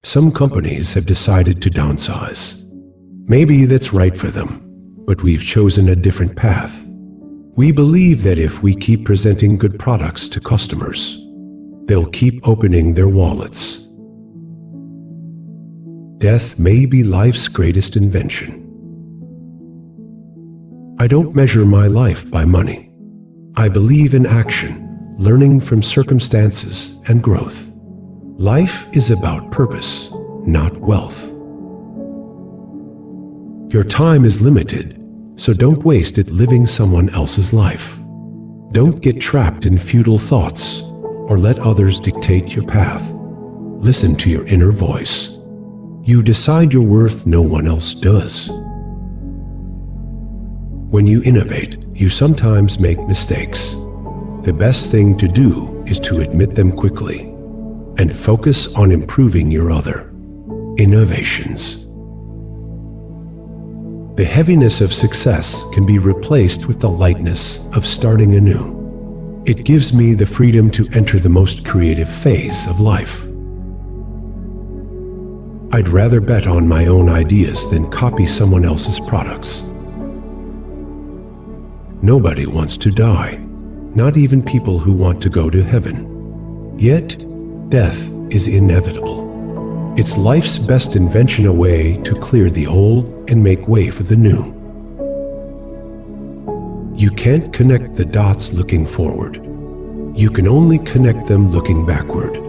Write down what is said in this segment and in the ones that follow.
Some companies have decided to downsize. Maybe that's right for them, but we've chosen a different path. We believe that if we keep presenting good products to customers, they'll keep opening their wallets. Death may be life's greatest invention. I don't measure my life by money. I believe in action, learning from circumstances, and growth. Life is about purpose, not wealth. Your time is limited, so don't waste it living someone else's life. Don't get trapped in futile thoughts or let others dictate your path. Listen to your inner voice. You decide your worth, no one else does. When you innovate, you sometimes make mistakes. The best thing to do is to admit them quickly and focus on improving your other innovations. The heaviness of success can be replaced with the lightness of starting anew. It gives me the freedom to enter the most creative phase of life. I'd rather bet on my own ideas than copy someone else's products. Nobody wants to die, not even people who want to go to heaven. Yet, death is inevitable. It's life's best invention, a way to clear the old and make way for the new. You can't connect the dots looking forward. You can only connect them looking backward.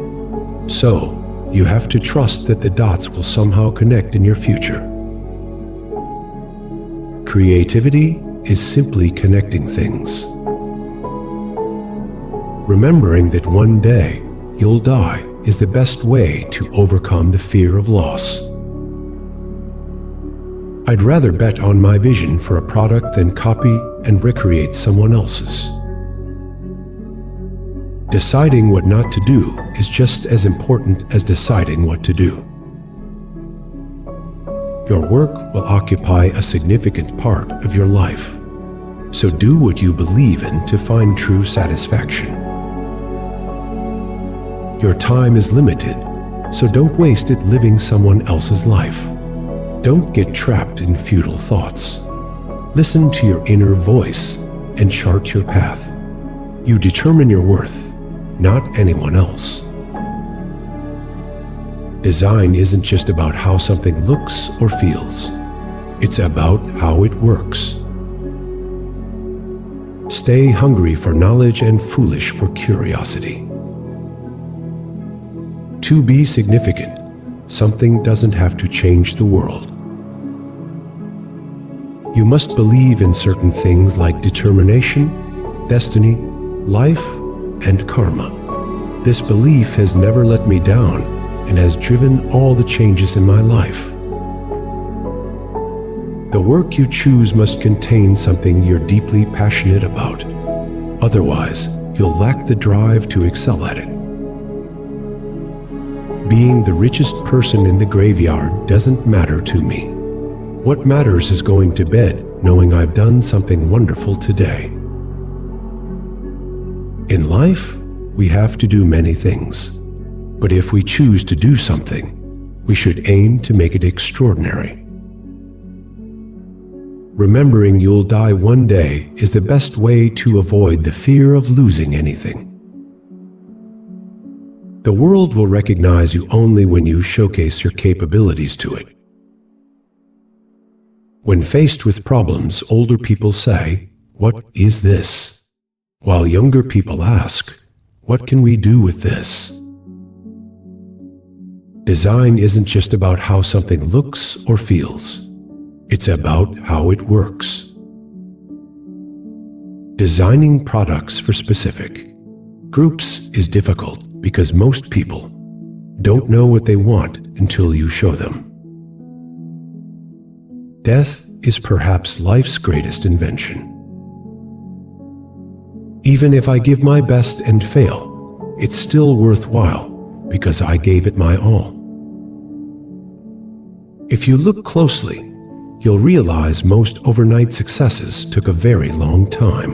So, you have to trust that the dots will somehow connect in your future. Creativity is simply connecting things. Remembering that one day you'll die is the best way to overcome the fear of loss. I'd rather bet on my vision for a product than copy and recreate someone else's. Deciding what not to do is just as important as deciding what to do. Your work will occupy a significant part of your life, so do what you believe in to find true satisfaction. Your time is limited, so don't waste it living someone else's life. Don't get trapped in futile thoughts. Listen to your inner voice and chart your path. You determine your worth, not anyone else. Design isn't just about how something looks or feels. It's about how it works. Stay hungry for knowledge and foolish for curiosity. To be significant, something doesn't have to change the world. You must believe in certain things like determination, destiny, life, and karma. This belief has never let me down and has driven all the changes in my life. The work you choose must contain something you're deeply passionate about. Otherwise, you'll lack the drive to excel at it. Being the richest person in the graveyard doesn't matter to me. What matters is going to bed knowing I've done something wonderful today. In life, we have to do many things. But if we choose to do something, we should aim to make it extraordinary. Remembering you'll die one day is the best way to avoid the fear of losing anything. The world will recognize you only when you showcase your capabilities to it. When faced with problems, older people say, "What is this?" While younger people ask, "What can we do with this?" Design isn't just about how something looks or feels. It's about how it works. Designing products for specific groups is difficult because most people don't know what they want until you show them. Death is perhaps life's greatest invention. Even if I give my best and fail, it's still worthwhile because I gave it my all. If you look closely, you'll realize most overnight successes took a very long time.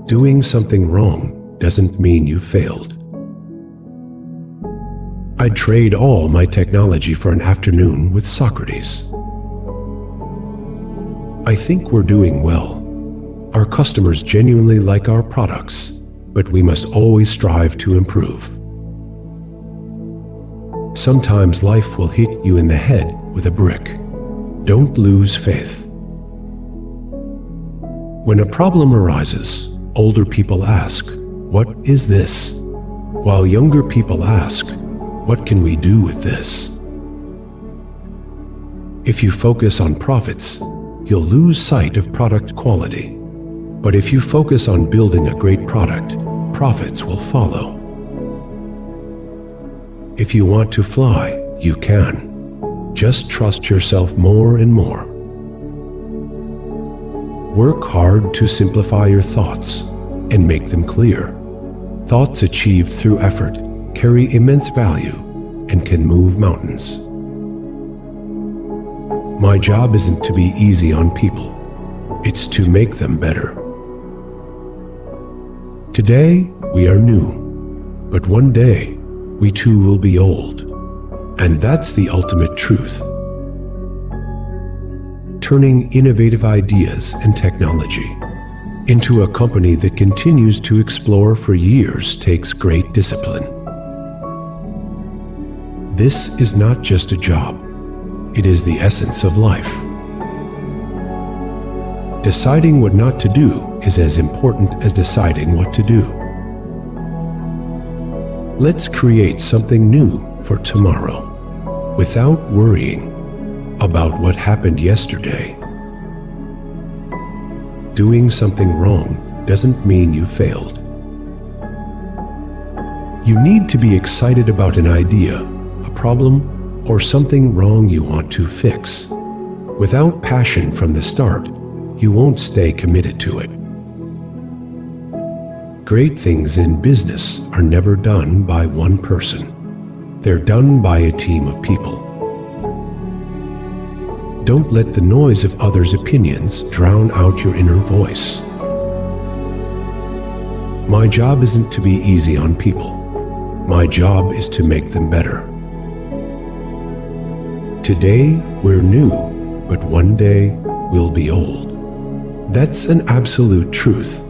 Doing something wrong doesn't mean you failed. I'd trade all my technology for an afternoon with Socrates. I think we're doing well. Our customers genuinely like our products, but we must always strive to improve. Sometimes life will hit you in the head with a brick. Don't lose faith. When a problem arises, older people ask, "What is this?" While younger people ask, "What can we do with this?" If you focus on profits, you'll lose sight of product quality. But if you focus on building a great product, profits will follow. If you want to fly, you can. Just trust yourself more and more. Work hard to simplify your thoughts and make them clear. Thoughts achieved through effort carry immense value and can move mountains. My job isn't to be easy on people. It's to make them better. Today, we are new, but one day, we too will be old. And that's the ultimate truth. Turning innovative ideas and technology into a company that continues to explore for years takes great discipline. This is not just a job. It is the essence of life. Deciding what not to do is as important as deciding what to do. Let's create something new for tomorrow without worrying about what happened yesterday. Doing something wrong doesn't mean you failed. You need to be excited about an idea, a problem, or something wrong you want to fix. Without passion from the start, you won't stay committed to it. Great things in business are never done by one person. They're done by a team of people. Don't let the noise of others' opinions drown out your inner voice. My job isn't to be easy on people. My job is to make them better. Today, we're new, but one day, we'll be old. That's an absolute truth.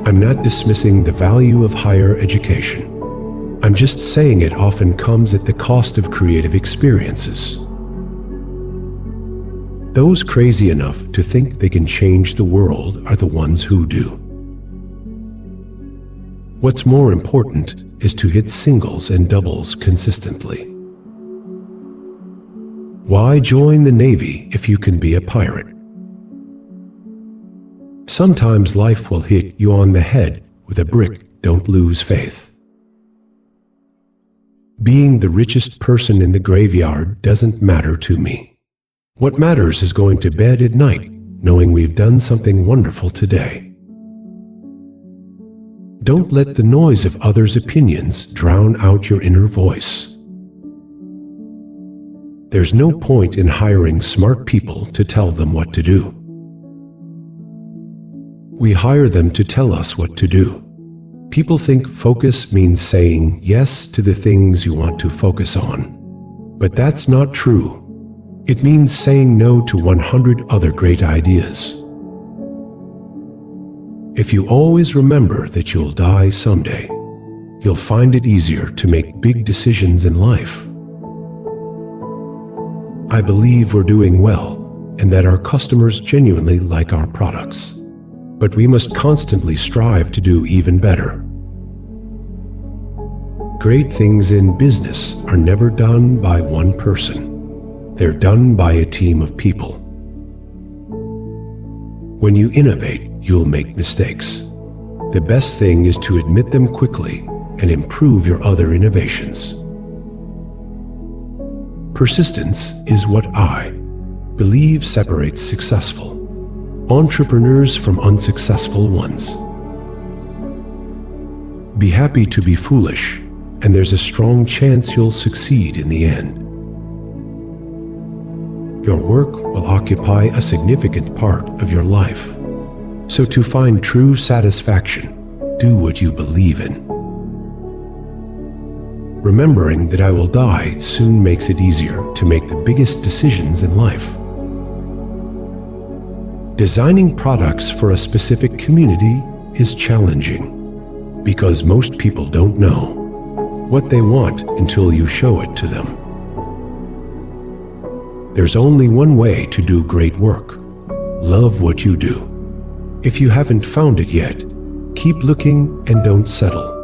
I'm not dismissing the value of higher education. I'm just saying it often comes at the cost of creative experiences. Those crazy enough to think they can change the world are the ones who do. What's more important is to hit singles and doubles consistently. Why join the Navy if you can be a pirate? Sometimes life will hit you on the head with a brick. Don't lose faith. Being the richest person in the graveyard doesn't matter to me. What matters is going to bed at night, knowing we've done something wonderful today. Don't let the noise of others' opinions drown out your inner voice. There's no point in hiring smart people to tell them what to do. We hire them to tell us what to do. People think focus means saying yes to the things you want to focus on. But that's not true. It means saying no to 100 other great ideas. If you always remember that you'll die someday, you'll find it easier to make big decisions in life. I believe we're doing well and that our customers genuinely like our products. But we must constantly strive to do even better. Great things in business are never done by one person. They're done by a team of people. When you innovate, you'll make mistakes. The best thing is to admit them quickly and improve your other innovations. Persistence is what I believe separates successful entrepreneurs from unsuccessful ones. Be happy to be foolish, and there's a strong chance you'll succeed in the end. Your work will occupy a significant part of your life. So to find true satisfaction, do what you believe in. Remembering that I will die soon makes it easier to make the biggest decisions in life. Designing products for a specific community is challenging because most people don't know what they want until you show it to them. There's only one way to do great work. Love what you do. If you haven't found it yet, keep looking and don't settle.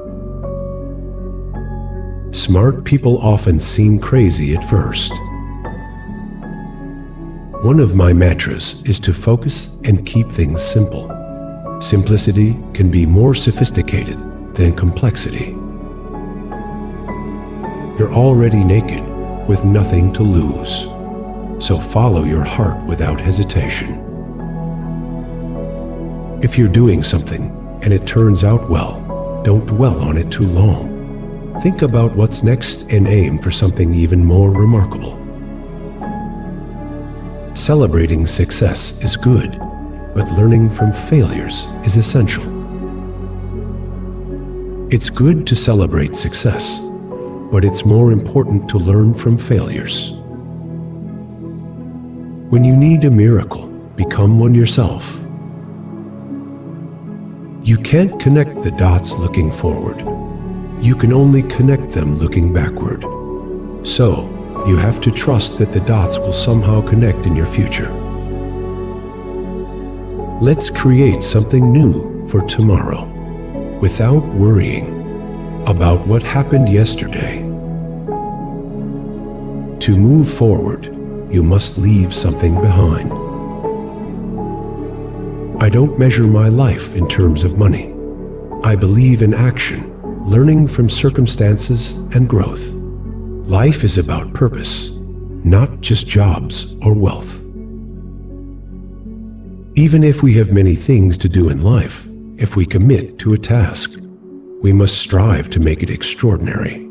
Smart people often seem crazy at first. One of my mantras is to focus and keep things simple. Simplicity can be more sophisticated than complexity. You're already naked with nothing to lose, so follow your heart without hesitation. If you're doing something and it turns out well, don't dwell on it too long. Think about what's next and aim for something even more remarkable. Celebrating success is good, but learning from failures is essential. It's good to celebrate success, but it's more important to learn from failures. When you need a miracle, become one yourself. You can't connect the dots looking forward. You can only connect them looking backward. So, you have to trust that the dots will somehow connect in your future. Let's create something new for tomorrow, without worrying about what happened yesterday. To move forward, you must leave something behind. I don't measure my life in terms of money. I believe in action, learning from circumstances and growth. Life is about purpose, not just jobs or wealth. Even if we have many things to do in life, if we commit to a task, we must strive to make it extraordinary.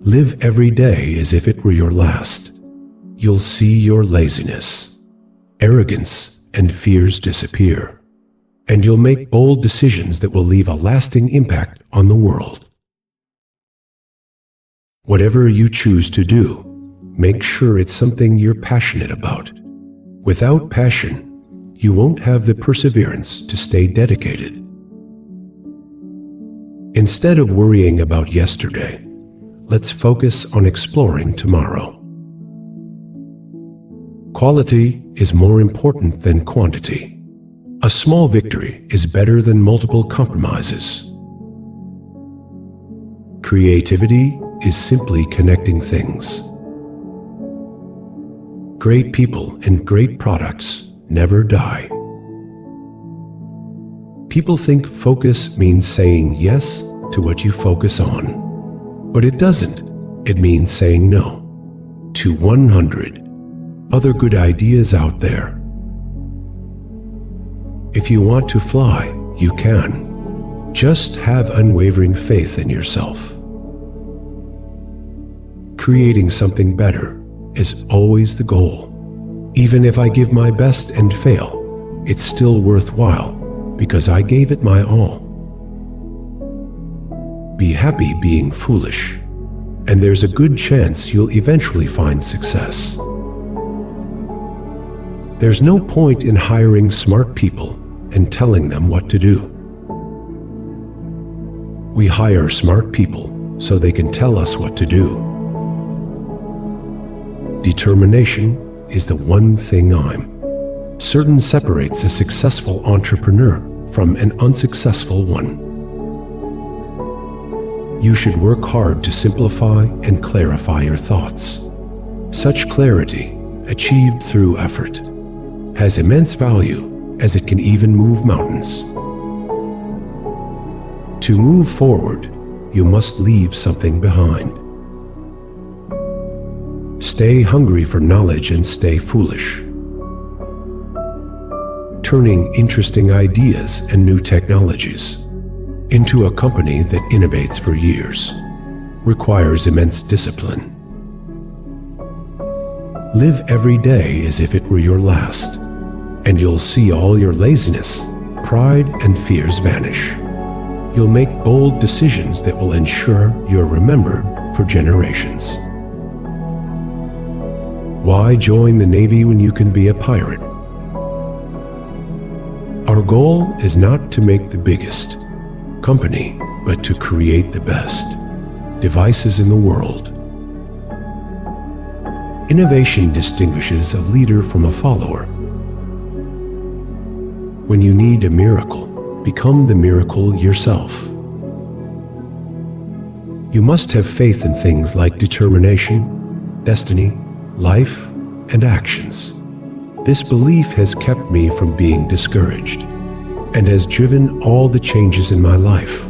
Live every day as if it were your last. You'll see your laziness, arrogance, and fears disappear, and you'll make bold decisions that will leave a lasting impact on the world. Whatever you choose to do, make sure it's something you're passionate about. Without passion, you won't have the perseverance to stay dedicated. Instead of worrying about yesterday, let's focus on exploring tomorrow. Quality is more important than quantity. A small victory is better than multiple compromises. Creativity is simply connecting things. Great people and great products never die. People think focus means saying yes to what you focus on, but it doesn't. It means saying no to 100 other good ideas out there. If you want to fly, you can. Just have unwavering faith in yourself. Creating something better is always the goal. Even if I give my best and fail, it's still worthwhile because I gave it my all. Be happy being foolish, and there's a good chance you'll eventually find success. There's no point in hiring smart people and telling them what to do. We hire smart people so they can tell us what to do. Determination is the one thing I'm certain separates a successful entrepreneur from an unsuccessful one. You should work hard to simplify and clarify your thoughts. Such clarity, achieved through effort, has immense value as it can even move mountains. To move forward, you must leave something behind. Stay hungry for knowledge and stay foolish. Turning interesting ideas and new technologies into a company that innovates for years requires immense discipline. Live every day as if it were your last, and you'll see all your laziness, pride, and fears vanish. You'll make bold decisions that will ensure you're remembered for generations. Why join the Navy when you can be a pirate? Our goal is not to make the biggest company, but to create the best devices in the world. Innovation distinguishes a leader from a follower. When you need a miracle, become the miracle yourself. You must have faith in things like determination, destiny, life, and actions. This belief has kept me from being discouraged and has driven all the changes in my life.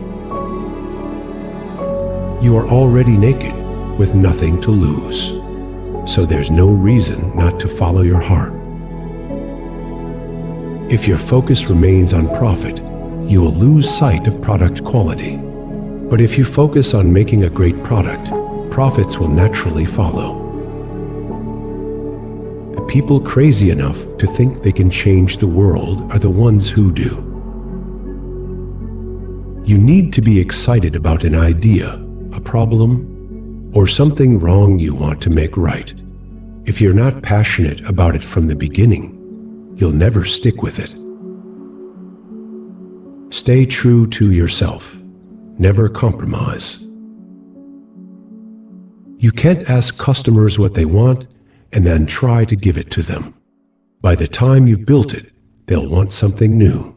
You are already naked with nothing to lose, so there's no reason not to follow your heart. If your focus remains on profit, you will lose sight of product quality. But if you focus on making a great product, profits will naturally follow. The people crazy enough to think they can change the world are the ones who do. You need to be excited about an idea, a problem, or something wrong you want to make right. If you're not passionate about it from the beginning, you'll never stick with it. Stay true to yourself. Never compromise. You can't ask customers what they want and then try to give it to them. By the time you've built it, they'll want something new.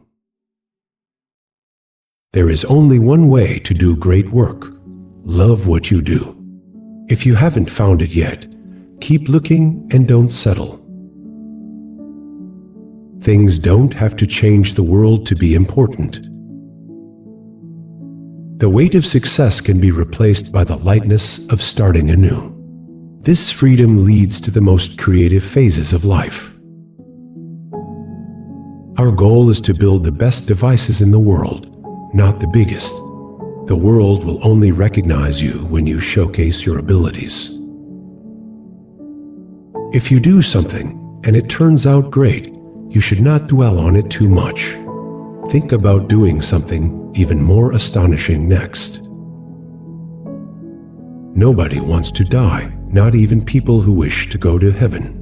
There is only one way to do great work. Love what you do. If you haven't found it yet, keep looking and don't settle. Things don't have to change the world to be important. The weight of success can be replaced by the lightness of starting anew. This freedom leads to the most creative phases of life. Our goal is to build the best devices in the world, not the biggest. The world will only recognize you when you showcase your abilities. If you do something and it turns out great, you should not dwell on it too much. Think about doing something even more astonishing next. Nobody wants to die, not even people who wish to go to heaven.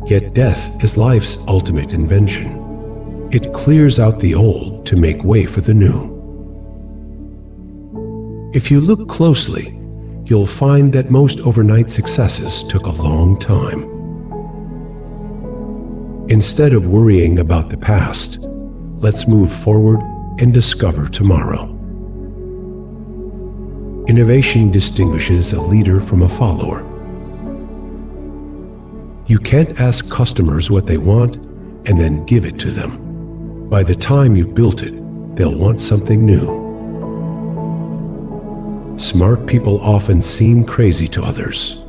Yet death is life's ultimate invention. It clears out the old to make way for the new. If you look closely, you'll find that most overnight successes took a long time. Instead of worrying about the past, let's move forward and discover tomorrow. Innovation distinguishes a leader from a follower. You can't ask customers what they want and then give it to them. By the time you've built it, they'll want something new. Smart people often seem crazy to others.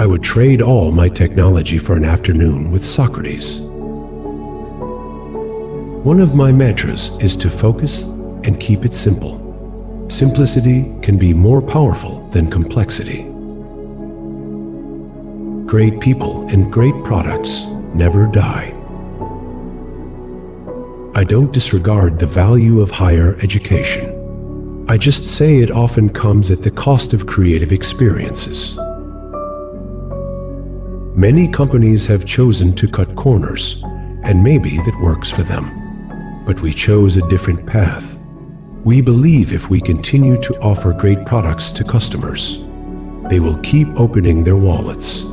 I would trade all my technology for an afternoon with Socrates. One of my mantras is to focus and keep it simple. Simplicity can be more powerful than complexity. Great people and great products never die. I don't disregard the value of higher education. I just say it often comes at the cost of creative experiences. Many companies have chosen to cut corners, and maybe that works for them. But we chose a different path. We believe if we continue to offer great products to customers, they will keep opening their wallets.